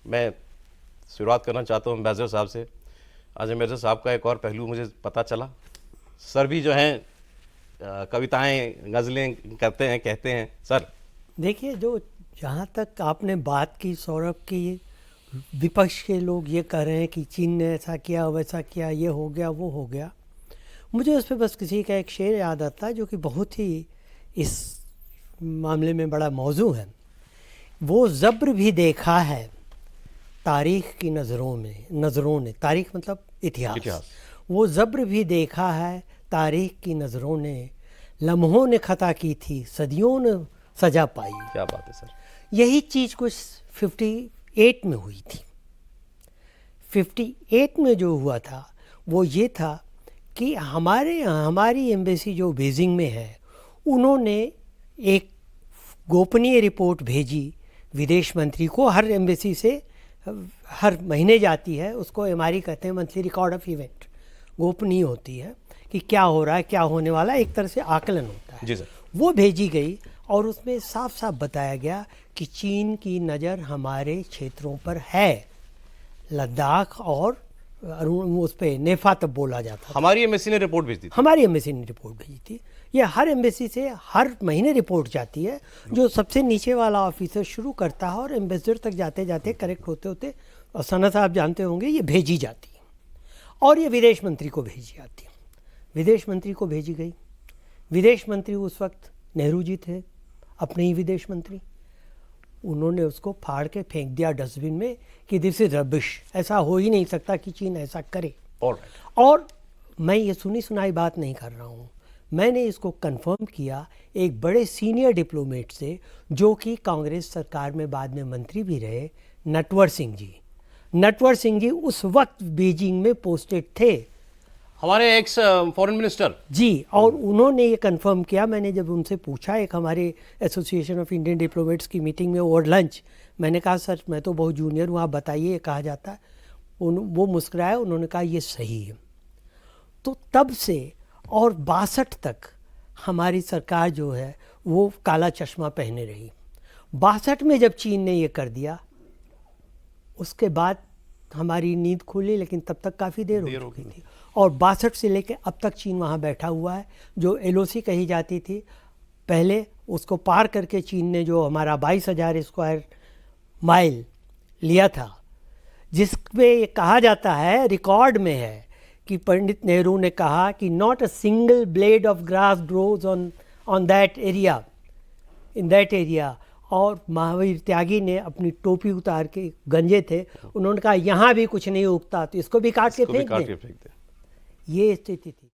मैं शुरुआत करना चाहता हूँ एम्बेसडर साहब से। आज एम्बेसडर साहब का एक और पहलू मुझे पता चला। सर भी जो हैं कविताएं गज़लें करते हैं, कहते हैं। सर देखिए, जो जहाँ तक आपने बात की सौरभ की, विपक्ष के लोग ये कह रहे हैं कि चीन ने ऐसा किया, वैसा किया, ये हो गया, वो हो गया। मुझे उस पर बस किसी का एक शेर याद आता है जो कि बहुत ही इस मामले में बड़ा मौजू है। वो ज़ब्र भी देखा है तारीख़ की नज़रों ने, तारीख़ मतलब इतिहास। वो ज़ब्र भी देखा है तारीख़ की नज़रों ने, लम्हों ने खता की थी, सदियों ने सजा पाई। क्या बात है सर। यही चीज़ कुछ 58 में हुई थी। 58 में जो हुआ था वो ये था कि हमारी एम्बेसी जो बीजिंग में है, उन्होंने एक गोपनीय रिपोर्ट भेजी विदेश मंत्री को। हर एम्बेसी से हर महीने जाती है, उसको एमआरई कहते हैं, मंथली रिकॉर्ड ऑफ इवेंट। गोपनीय होती है कि क्या हो रहा है, क्या होने वाला, एक तरह से आकलन होता है। जी सर। वो भेजी गई और उसमें साफ साफ बताया गया कि चीन की नज़र हमारे क्षेत्रों पर है। लद्दाख और उस पर नेफा तब बोला जाता था। हमारी एम्बेसी ने रिपोर्ट भेजी थी। हमारी एम्बेसी ने रिपोर्ट भेजी थी। ये हर एम्बेसी से हर महीने रिपोर्ट जाती है, जो सबसे नीचे वाला ऑफिसर शुरू करता है और एम्बेसडर तक जाते जाते करेक्ट होते होते, और सना साहब जानते होंगे, ये भेजी जाती है और ये विदेश मंत्री को भेजी जाती है। विदेश मंत्री को भेजी गई। विदेश मंत्री उस वक्त नेहरू जी थे, अपने ही विदेश मंत्री। उन्होंने उसको फाड़ के फेंक दिया डस्टबिन में कि दिस इज रबिश, ऐसा हो ही नहीं सकता कि चीन ऐसा करे। और मैं ये सुनी सुनाई बात नहीं कर रहा हूँ, मैंने इसको कंफर्म किया एक बड़े सीनियर डिप्लोमेट से, जो कि कांग्रेस सरकार में बाद में मंत्री भी रहे, नटवर सिंह जी। नटवर सिंह जी उस वक्त बीजिंग में पोस्टेड थे, हमारे एक्स फॉरेन मिनिस्टर जी। और उन्होंने ये कंफर्म किया। मैंने जब उनसे पूछा, एक हमारे एसोसिएशन ऑफ इंडियन डिप्लोमेट्स की मीटिंग में ओवर लंच, मैंने कहा सर मैं तो बहुत जूनियर हूँ, आप बताइए ये कहा जाता है। वो मुस्कुराए, उन्होंने कहा ये सही है। तो तब से और 62 तक हमारी सरकार जो है वो काला चश्मा पहने रही। 62 में जब चीन ने ये कर दिया, उसके बाद हमारी नींद खुली, लेकिन तब तक काफ़ी देर हो चुकी थी। और 62 से लेकर अब तक चीन वहाँ बैठा हुआ है। जो एलओसी कही जाती थी पहले, उसको पार करके चीन ने जो हमारा 22,000 स्क्वायर माइल लिया था, जिसमें ये कहा जाता है, रिकॉर्ड में है कि पंडित नेहरू ने कहा कि not a single blade of grass grows on that area, in that area. और महावीर त्यागी ने अपनी टोपी उतार के, गंजे थे, उन्होंने कहा यहाँ भी कुछ नहीं उगता, तो इसको भी काट के फेंक दे। ये स्थिति थी।